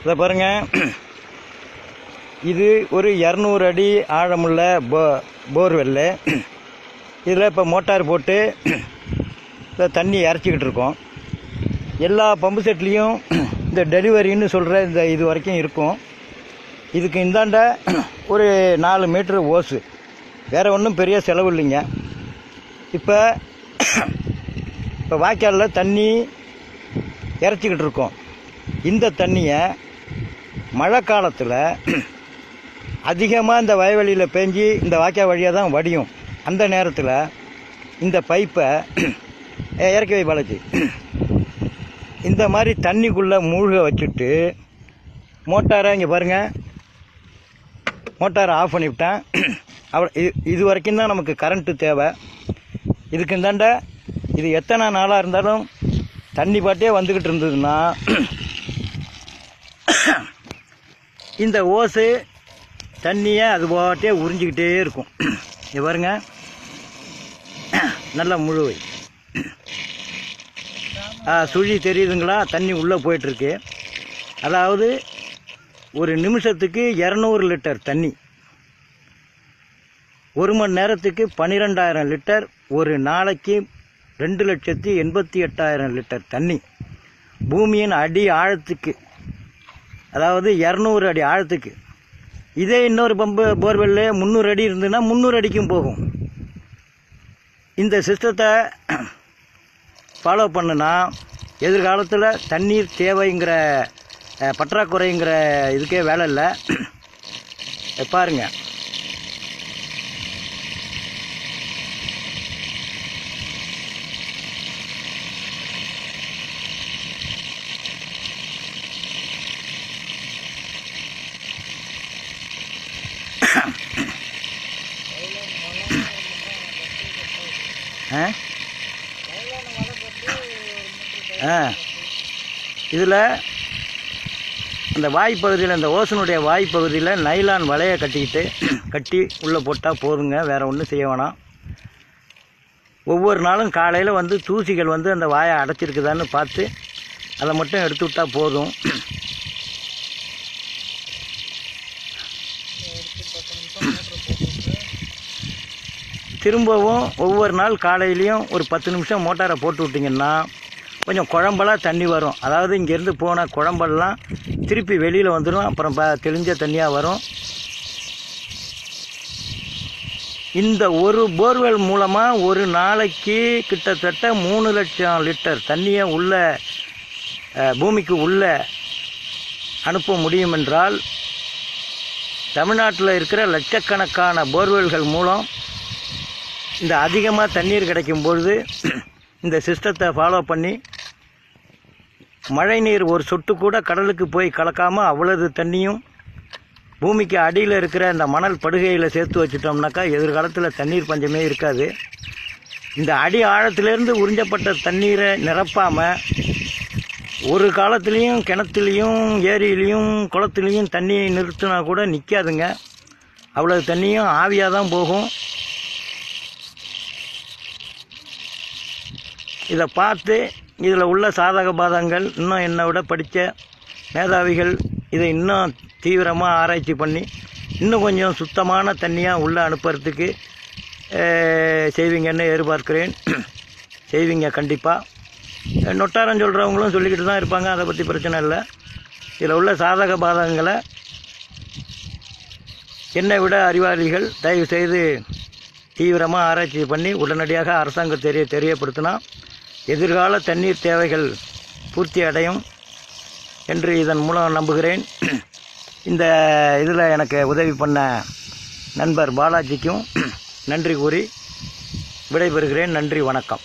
இதை பாருங்கள், இது ஒரு 200 அடி ஆழமுள்ள போர்வெல்லு. இதில் இப்போ மோட்டார் போட்டு இந்த தண்ணி இறச்சிக்கிட்டு இருக்கோம். எல்லா பம்பு செட்லேயும் இந்த டெலிவரின்னு சொல்கிற இந்த இது வரைக்கும் இருக்கும். இதுக்கு இந்தாண்ட ஒரு 4 மீட்ரு ஓஸு, வேறு ஒன்றும் பெரிய செலவு இல்லைங்க. இப்போ வாய்க்காலில் தண்ணி இறச்சிக்கிட்டு இருக்கோம். இந்த தண்ணியை மழை காலத்தில் அதிகமாக இந்த வயவெளியில் பேஞ்சி இந்த வாய்க்கால் வழியாக தான் வடியும். அந்த நேரத்தில் இந்த பைப்பை இறக்கி வை பாலாஜி, இந்த மாதிரி தண்ணிக்குள்ளே மூழ்க வச்சுட்டு மோட்டாரை இங்கே பாருங்கள், மோட்டாரை ஆஃப் பண்ணிவிட்டேன். இது வரைக்கும் தான் நமக்கு கரண்ட்டு தேவை. இதுக்கு இந்தாண்ட இது எத்தனை நாளாக இருந்தாலும் தண்ணி பாட்டே வந்துக்கிட்டு இருந்ததுன்னா இந்த ஓஸு தண்ணியை அது பாட்டே உறிஞ்சிக்கிட்டே இருக்கும். இது பாருங்க, நல்லா முழுவை சுழி தெரியுதுங்களா? தண்ணி உள்ளே போயிட்டுருக்கு. அதாவது ஒரு நிமிஷத்துக்கு 200 லிட்டர் தண்ணி, ஒரு மணி நேரத்துக்கு 12,000 லிட்டர், ஒரு நாளைக்கு 2,88,000 லிட்டர் தண்ணி பூமியின் அடி ஆழத்துக்கு, அதாவது 200 அடி ஆழத்துக்கு. இதே இன்னொரு போர்வெல்லு 300 அடி இருந்ததுன்னா 300 அடிக்கும் போகும். இந்த சிஸ்டத்தை ஃபாலோ பண்ணுனா எதிர்காலத்தில் தண்ணீர் தேவைங்கிற பற்றாக்குறைங்கிற இதுக்கே வேலை இல்லை. பாருங்க, இதில் அந்த வாய்ப்பகுதியில், இந்த ஓசனுடைய வாய்ப்பகுதியில் நைலான் வலையை கட்டி உள்ளே போட்டால் போதுங்க, வேறு ஒன்றும் செய்ய வேணாம். ஒவ்வொரு நாளும் காலையில் வந்து தூசிகள் வந்து அந்த வாயை அடைச்சிருக்குதான்னு பார்த்து அதை மட்டும் எடுத்து விட்டால் போதும். திரும்பவும் ஒவ்வொரு நாள் காலையிலையும் ஒரு 10 நிமிஷம் மோட்டாரை போட்டு விட்டிங்கன்னா கொஞ்சம் குழம்பெல்லாம் தண்ணி வரும். அதாவது இங்கேருந்து போன குழம்பெல்லாம் திருப்பி வெளியில் வந்துடும். அப்புறம் தெளிஞ்ச தண்ணியாக வரும். இந்த ஒரு போர்வெல் மூலமாக ஒரு நாளைக்கு கிட்டத்தட்ட 3 லட்சம் லிட்டர் தண்ணியை உள்ள பூமிக்கு உள்ளே அனுப்ப முடியும் என்றால், தமிழ்நாட்டில் இருக்கிற லட்சக்கணக்கான போர்வெல்கள் மூலம் இந்த அதிகமாக தண்ணீர் கிடைக்கும்பொழுது இந்த சிஸ்டத்தை ஃபாலோ பண்ணி மழை நீர் ஒரு சொட்டு கூட கடலுக்கு போய் கலக்காமல் அவ்வளவு தண்ணியும் பூமிக்கு அடியில் இருக்கிற இந்த மணல் படுகையில் சேர்த்து வச்சிட்டோம்னாக்கா எதிர்காலத்தில் தண்ணீர் பஞ்சமே இருக்காது. இந்த அடி ஆழத்திலேருந்து உறிஞ்சப்பட்ட தண்ணீரை நிரப்பாமல் ஒரு காலத்துலேயும் கிணத்துலேயும் ஏரியிலையும் குளத்துலேயும் தண்ணியை நிறுத்தினா கூட நிற்காதுங்க. அவ்வளவு தண்ணியும் ஆவியாக தான் போகும். இதை பார்த்து இதில் உள்ள சாதக பாதகங்கள் இன்னும் என்னை விட படித்த மேதாவிகள் இதை இன்னும் தீவிரமாக ஆராய்ச்சி பண்ணி இன்னும் கொஞ்சம் சுத்தமான தண்ணியாக உள்ளே அனுப்புறதுக்கு செய்வீங்கன்னு எதிர்பார்க்கிறேன். செய்வீங்க கண்டிப்பாக. நொட்டாரம் சொல்கிறவங்களும் சொல்லிக்கிட்டு தான் இருப்பாங்க, அதை பற்றி பிரச்சனை இல்லை. இதில் உள்ள சாதக பாதகங்களை என்னை விட அறிவாளிகள் தயவு செய்து தீவிரமாக ஆராய்ச்சி பண்ணி உடனடியாக அரசாங்கம் தெரியப்படுத்தினா எதிர்கால தண்ணீர் தேவைகள் பூர்த்தி அடையும் என்று இதன் மூலம் நம்புகிறேன். இந்த இதில் எனக்கு உதவி பண்ண நண்பர் பாலாஜிக்கும் நன்றி கூறி விடைபெறுகிறேன். நன்றி, வணக்கம்.